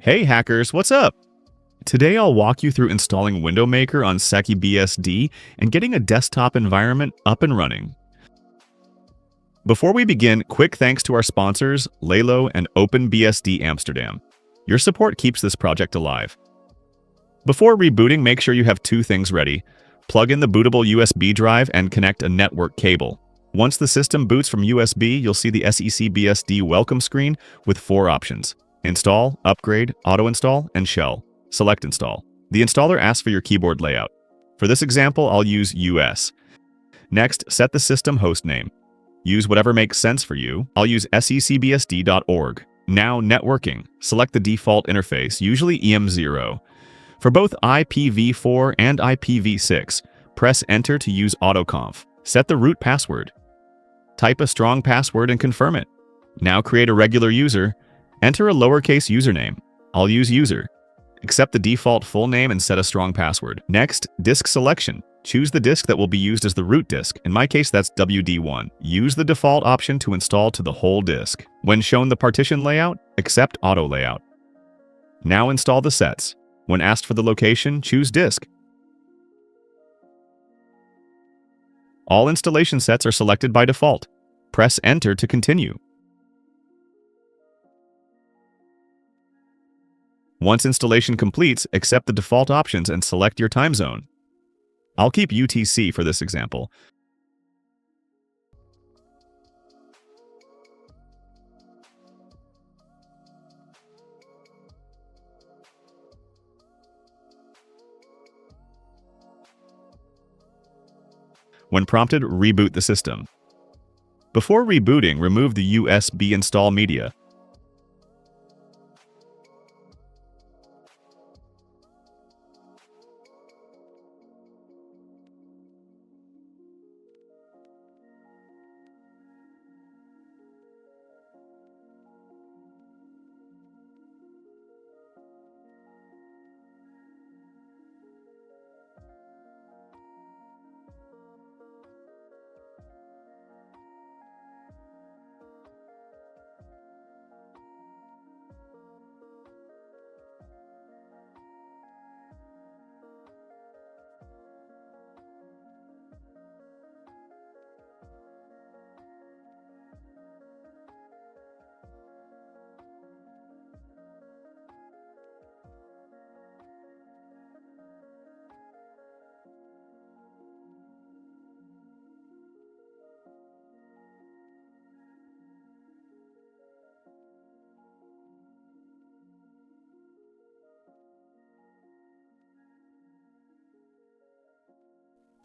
Hey hackers, what's up? Today I'll walk you through installing Window Maker on SecBSD and getting a desktop environment up and running. Before we begin, quick thanks to our sponsors, Lalo and OpenBSD Amsterdam. Your support keeps this project alive. Before rebooting, make sure you have two things ready. Plug in the bootable USB drive and connect a network cable. Once the system boots from USB, you'll see the SecBSD welcome screen with 4 options: Install, Upgrade, Auto-install, and Shell. Select Install. The installer asks for your keyboard layout. For this example, I'll use US. Next, set the system host name. Use whatever makes sense for you. I'll use secbsd.org. Now, networking. Select the default interface, usually EM0. For both IPv4 and IPv6, press Enter to use AutoConf. Set the root password. Type a strong password and confirm it. Now create a regular user. Enter a lowercase username. I'll use user. Accept the default full name and set a strong password. Next, disk selection. Choose the disk that will be used as the root disk. In my case, that's WD1. Use the default option to install to the whole disk. When shown the partition layout, accept auto layout. Now install the sets. When asked for the location, choose disk. All installation sets are selected by default. Press Enter to continue. Once installation completes, accept the default options and select your time zone. I'll keep UTC for this example. When prompted, reboot the system. Before rebooting, remove the USB install media.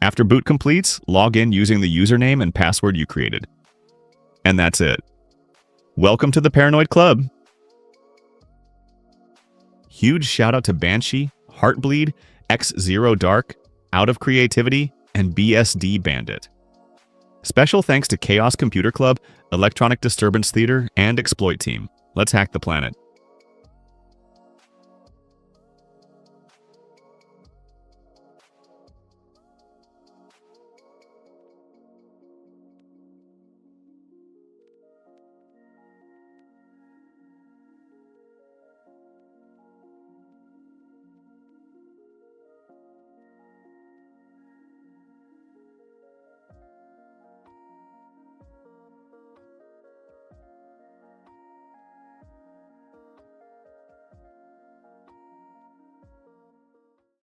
After boot completes, log in using the username and password you created. And that's it. Welcome to the Paranoid Club! Huge shout out to Banshee, Heartbleed, X0 Dark, Out of Creativity, and BSD Bandit. Special thanks to Chaos Computer Club, Electronic Disturbance Theater, and Exploit Team. Let's hack the planet.